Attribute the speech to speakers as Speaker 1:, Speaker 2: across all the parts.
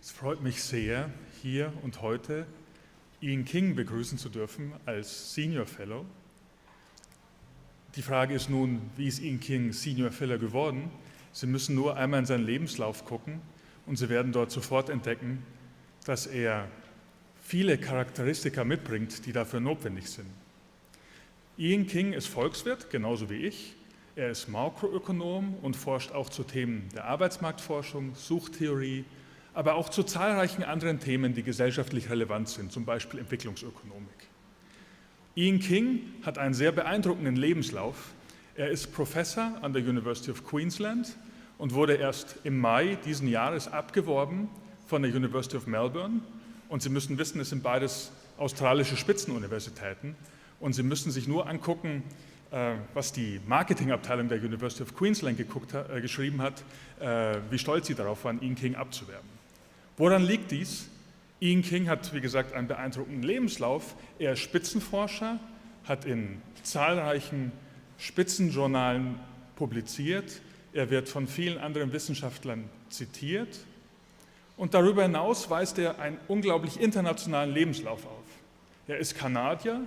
Speaker 1: Es freut mich sehr, hier und heute Ian King begrüßen zu dürfen als Senior Fellow. Die Frage ist nun, wie ist Ian King Senior Fellow geworden? Sie müssen nur einmal in seinen Lebenslauf gucken und Sie werden dort sofort entdecken, dass er viele Charakteristika mitbringt, die dafür notwendig sind. Ian King ist Volkswirt, genauso wie ich. Er ist Makroökonom und forscht auch zu Themen der Arbeitsmarktforschung, Suchtheorie, aber auch zu zahlreichen anderen Themen, die gesellschaftlich relevant sind, zum Beispiel Entwicklungsökonomik. Ian King hat einen sehr beeindruckenden Lebenslauf. Er ist Professor an der University of Queensland und wurde erst im Mai diesen Jahres abgeworben von der University of Melbourne. Und Sie müssen wissen, es sind beides australische Spitzenuniversitäten. Und Sie müssen sich nur angucken, was die Marketingabteilung der University of Queensland geschrieben hat, wie stolz sie darauf waren, Ian King abzuwerben. Woran liegt dies? Ian King hat, wie gesagt, einen beeindruckenden Lebenslauf. Er ist Spitzenforscher, hat in zahlreichen Spitzenjournalen publiziert. Er wird von vielen anderen Wissenschaftlern zitiert. Und darüber hinaus weist er einen unglaublich internationalen Lebenslauf auf. Er ist Kanadier,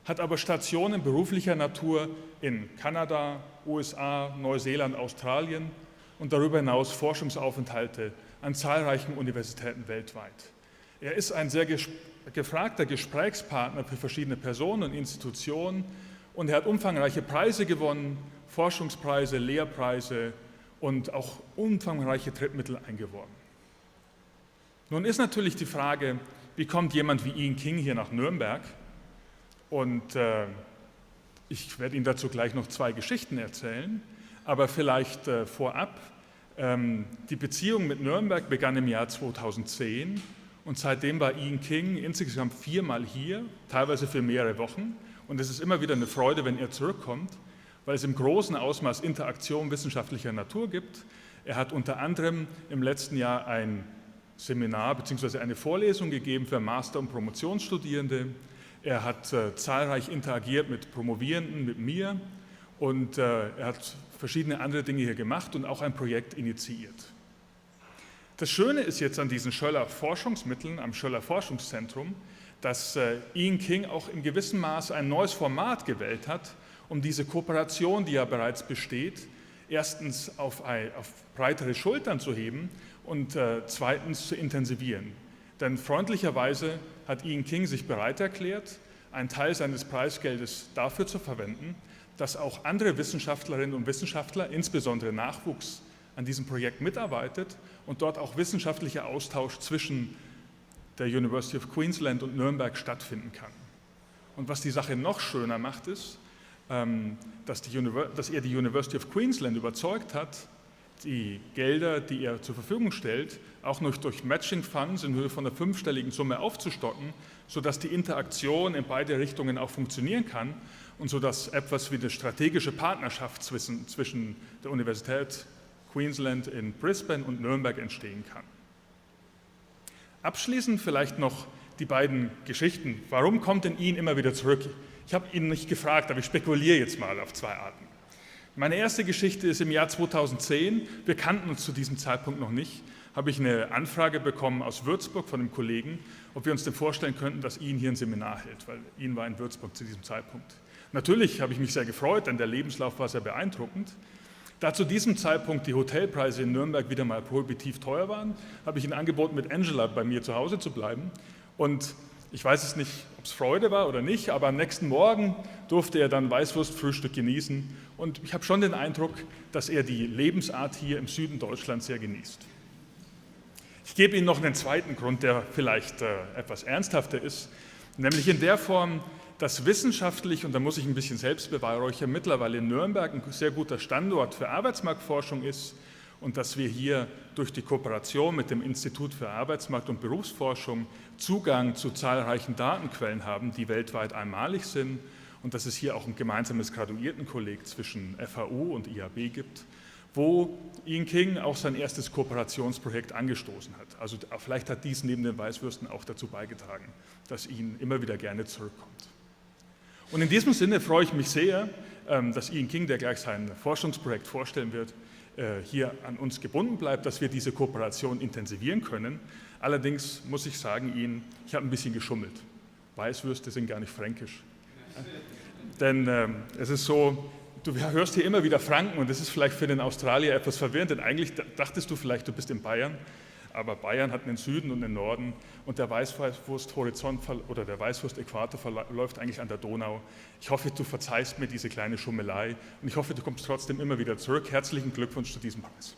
Speaker 1: hat aber Stationen beruflicher Natur in Kanada, USA, Neuseeland, Australien und darüber hinaus Forschungsaufenthalte an zahlreichen Universitäten weltweit. Er ist ein sehr gefragter Gesprächspartner für verschiedene Personen und Institutionen und er hat umfangreiche Preise gewonnen, Forschungspreise, Lehrpreise und auch umfangreiche Drittmittel eingeworben. Nun ist natürlich die Frage, wie kommt jemand wie Ian King hier nach Nürnberg? Und ich werde Ihnen dazu gleich noch zwei Geschichten erzählen, aber vielleicht vorab. Die Beziehung mit Nürnberg begann im Jahr 2010 und seitdem war Ian King insgesamt 4-mal hier, teilweise für mehrere Wochen. Und es ist immer wieder eine Freude, wenn er zurückkommt, weil es im großen Ausmaß Interaktion wissenschaftlicher Natur gibt. Er hat unter anderem im letzten Jahr ein Seminar bzw. eine Vorlesung gegeben für Master- und Promotionsstudierende. Er hat zahlreich interagiert mit Promovierenden, mit mir und er hat verschiedene andere Dinge hier gemacht und auch ein Projekt initiiert. Das Schöne ist jetzt an diesen Schöller Forschungsmitteln, am Schöller Forschungszentrum, dass Ian King auch in gewissem Maße ein neues Format gewählt hat, um diese Kooperation, die ja bereits besteht, erstens auf breitere Schultern zu heben und zweitens zu intensivieren. Denn freundlicherweise hat Ian King sich bereit erklärt, einen Teil seines Preisgeldes dafür zu verwenden, dass auch andere Wissenschaftlerinnen und Wissenschaftler, insbesondere Nachwuchs, an diesem Projekt mitarbeitet und dort auch wissenschaftlicher Austausch zwischen der University of Queensland und Nürnberg stattfinden kann. Und was die Sache noch schöner macht, ist, dass er die University of Queensland überzeugt hat, die Gelder, die er zur Verfügung stellt, auch noch durch Matching Funds in Höhe von einer 5-stelligen Summe aufzustocken, sodass die Interaktion in beide Richtungen auch funktionieren kann und sodass etwas wie eine strategische Partnerschaft zwischen der Universität Queensland in Brisbane und Nürnberg entstehen kann. Abschließend vielleicht noch die beiden Geschichten. Warum kommt denn Ian immer wieder zurück? Ich habe ihn nicht gefragt, aber ich spekuliere jetzt mal auf zwei Arten. Meine erste Geschichte ist im Jahr 2010, wir kannten uns zu diesem Zeitpunkt noch nicht, habe ich eine Anfrage bekommen aus Würzburg von einem Kollegen, ob wir uns denn vorstellen könnten, dass Ian hier ein Seminar hält, weil Ian war in Würzburg zu diesem Zeitpunkt. Natürlich habe ich mich sehr gefreut, denn der Lebenslauf war sehr beeindruckend. Da zu diesem Zeitpunkt die Hotelpreise in Nürnberg wieder mal prohibitiv teuer waren, habe ich ihn angeboten, mit Angela bei mir zu Hause zu bleiben. Und ich weiß es nicht, ob es Freude war oder nicht, aber am nächsten Morgen durfte er dann Weißwurstfrühstück genießen. Und ich habe schon den Eindruck, dass er die Lebensart hier im Süden Deutschlands sehr genießt. Ich gebe Ihnen noch einen zweiten Grund, der vielleicht etwas ernsthafter ist, nämlich in der Form, dass wissenschaftlich, und da muss ich ein bisschen selbst beweihräuchern, mittlerweile in Nürnberg ein sehr guter Standort für Arbeitsmarktforschung ist und dass wir hier durch die Kooperation mit dem Institut für Arbeitsmarkt- und Berufsforschung Zugang zu zahlreichen Datenquellen haben, die weltweit einmalig sind und dass es hier auch ein gemeinsames Graduiertenkolleg zwischen FAU und IAB gibt, wo Ian King auch sein erstes Kooperationsprojekt angestoßen hat. Also vielleicht hat dies neben den Weißwürsten auch dazu beigetragen, dass Ian immer wieder gerne zurückkommt. Und in diesem Sinne freue ich mich sehr, dass Ian King, der gleich sein Forschungsprojekt vorstellen wird, hier an uns gebunden bleibt, dass wir diese Kooperation intensivieren können. Allerdings muss ich sagen Ihnen, ich habe ein bisschen geschummelt. Weißwürste sind gar nicht fränkisch. Denn es ist so, du hörst hier immer wieder Franken und das ist vielleicht für den Australier etwas verwirrend, denn eigentlich dachtest du vielleicht, du bist in Bayern, aber Bayern hat einen Süden und einen Norden und der Weißwursthorizont oder der Weißwurstäquator verläuft eigentlich an der Donau. Ich hoffe, du verzeihst mir diese kleine Schummelei und ich hoffe, du kommst trotzdem immer wieder zurück. Herzlichen Glückwunsch zu diesem Preis.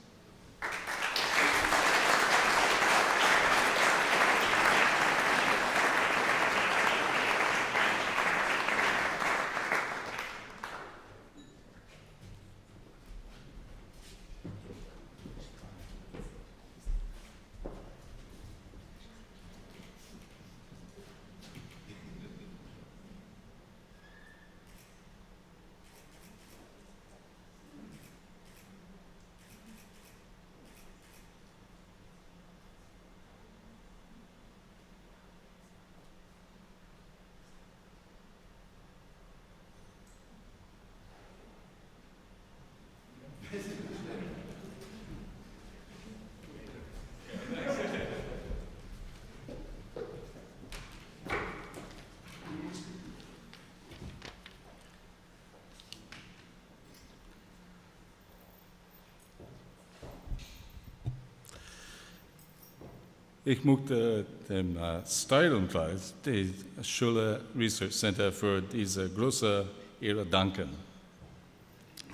Speaker 2: Ich möchte dem Steilenkreis, dem Schöller Research Center, für diese große Ehre danken.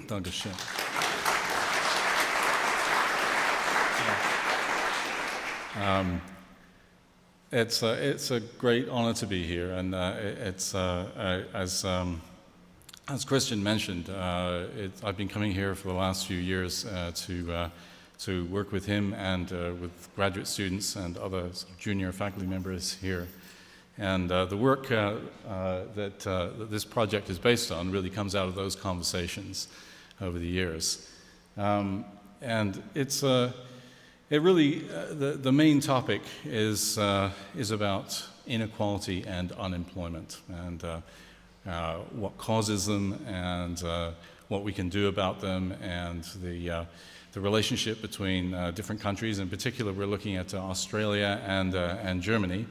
Speaker 2: Dankeschön. It's a great honor to be here, and it's as Christian mentioned, I've been coming here for the last few years to work with him and with graduate students and other sort of junior faculty members here. And the work that this project is based on really comes out of those conversations over the years. And it's it really the main topic is about inequality and unemployment and what causes them and what we can do about them and the relationship between different countries. In particular, we're looking at Australia and Germany.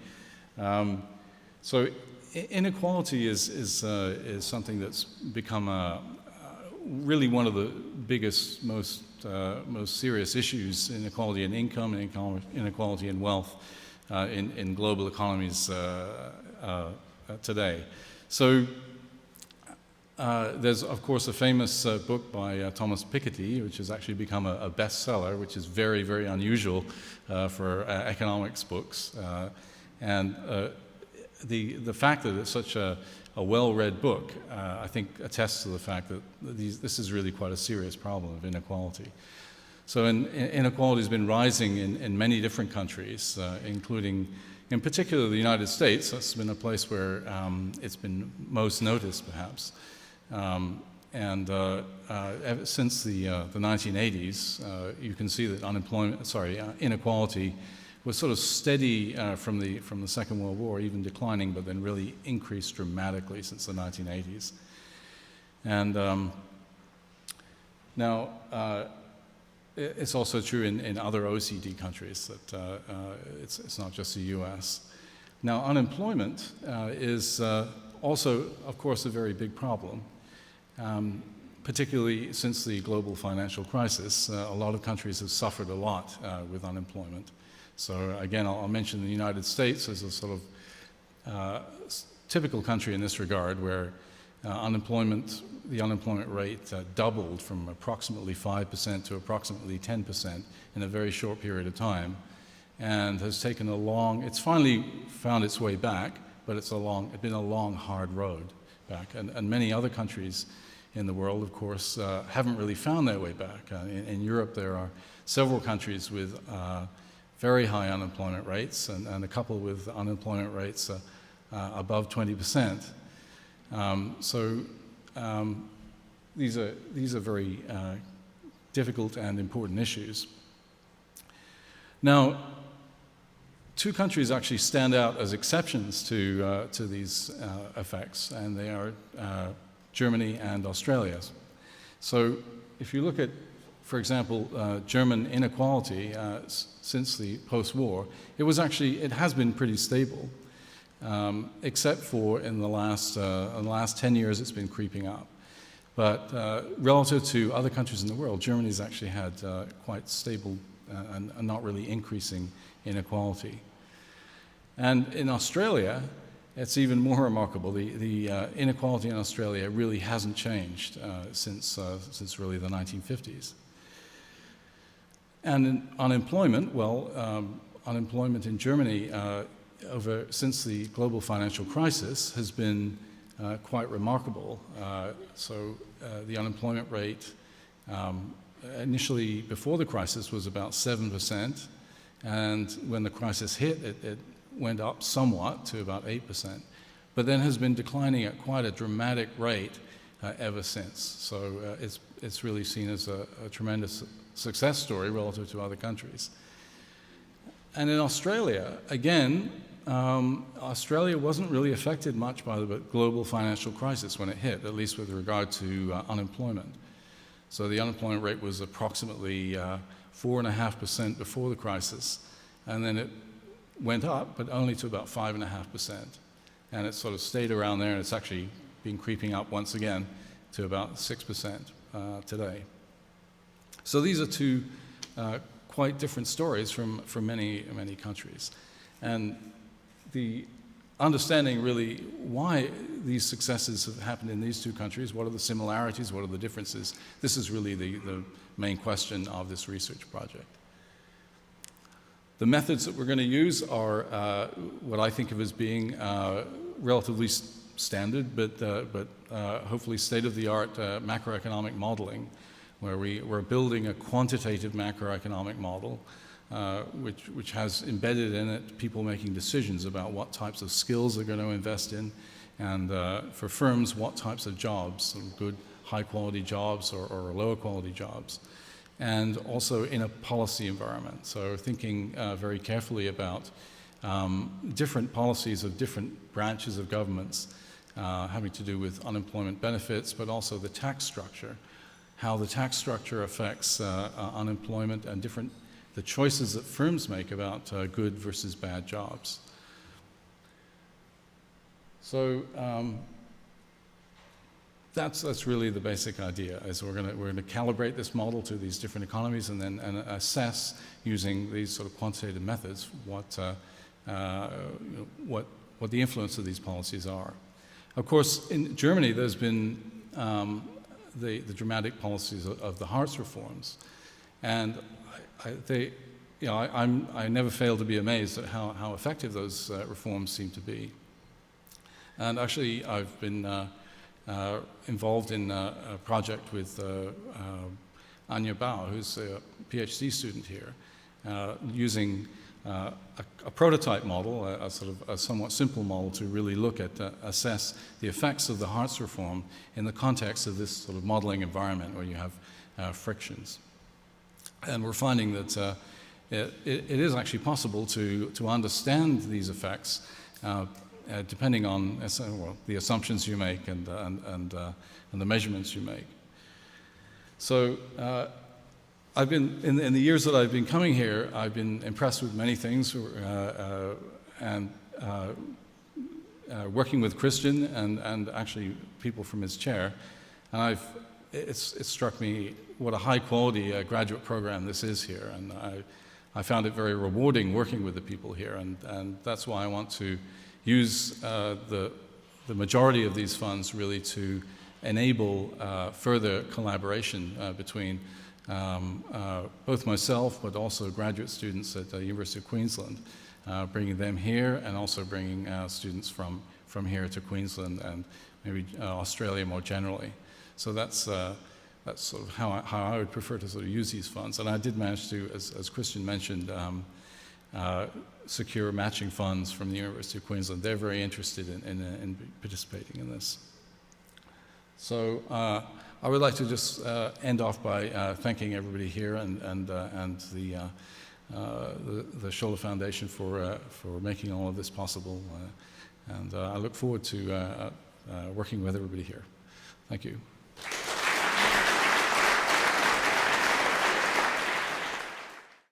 Speaker 2: So inequality is something that's become really one of the biggest, most serious issues: inequality in income and inequality in wealth in global economies today. So. There's, of course, a famous book by Thomas Piketty, which has actually become a bestseller, which is very, very unusual for economics books. And the fact that it's such a well-read book, I think, attests to the fact that this is really quite a serious problem of inequality. So inequality has been rising in many different countries, including, in particular, the United States. That's been a place where it's been most noticed, perhaps. Ever since the 1980s, you can see that inequality was sort of steady from the Second World War, even declining, but then really increased dramatically since the 1980s. And now it's also true in other OECD countries that it's not just the U.S. Now, unemployment is also, of course, a very big problem. Particularly since the global financial crisis, a lot of countries have suffered a lot with unemployment. So again, I'll mention the United States as a sort of typical country in this regard, where the unemployment rate doubled from approximately 5% to approximately 10% in a very short period of time, and has taken it's finally found its way back, but it's been a long, hard road back. And many other countries in the world, of course, haven't really found their way back. In Europe, there are several countries with very high unemployment rates and a couple with unemployment rates above 20%. These are very difficult and important issues. Now, two countries actually stand out as exceptions to these effects, and they are Germany and Australia. So if you look at, for example, German inequality since the post-war, it has been pretty stable, except for in the last 10 years it's been creeping up. But relative to other countries in the world, Germany's actually had quite stable and not really increasing inequality. And in Australia, it's even more remarkable. The inequality in Australia really hasn't changed since really the 1950s. And in unemployment, unemployment in Germany since the global financial crisis has been quite remarkable. So the unemployment rate initially before the crisis was about 7%, and when the crisis hit, it went up somewhat to about 8%, but then has been declining at quite a dramatic rate ever since. So it's really seen as a tremendous success story relative to other countries. And in Australia, again, Australia wasn't really affected much by the global financial crisis when it hit, at least with regard to unemployment. So the unemployment rate was approximately 4.5% before the crisis, and then it went up, but only to about 5.5%. And it sort of stayed around there, and it's actually been creeping up once again to about 6% today. So these are two quite different stories from many, many countries. And the understanding really why these successes have happened in these two countries, what are the similarities, what are the differences, this is really the main question of this research project. The methods that we're going to use are what I think of as being relatively standard, but hopefully state-of-the-art macroeconomic modeling, where we're building a quantitative macroeconomic model, which has embedded in it people making decisions about what types of skills they're going to invest in, and for firms, what types of jobs, some good high-quality jobs or lower-quality jobs, and also in a policy environment. So thinking very carefully about different policies of different branches of governments having to do with unemployment benefits, but also the tax structure, how the tax structure affects unemployment and the choices that firms make about good versus bad jobs. So that's really the basic idea. Is we're going to calibrate this model to these different economies and then assess using these sort of quantitative methods what the influence of these policies are. Of course, in Germany, there's been the dramatic policies of the Hartz reforms, and I never fail to be amazed at how effective those reforms seem to be. And actually, I've been involved in a project with Anja Bauer, who's a PhD student here, using a prototype model, a somewhat simple model to really look at, assess the effects of the Hartz reform in the context of this sort of modeling environment where you have frictions. And we're finding that it is actually possible to understand these effects depending on the assumptions you make and the measurements you make. So I've been in the years that I've been coming here, I've been impressed with many things, and working with Christian and actually people from his chair, and it's struck me what a high quality graduate program this is here, and I found it very rewarding working with the people here, and that's why I want to use the majority of these funds really to enable further collaboration between both myself but also graduate students at the University of Queensland, bringing them here and also bringing students from here to Queensland and maybe Australia more generally. So that's sort of how I would prefer to sort of use these funds. And I did manage to, as Christian mentioned, secure matching funds from the University of Queensland. They're very interested in participating in this. So I would like to just end off by thanking everybody here and the Schöller Foundation for making all of this possible. And I look forward to working with everybody here. Thank you.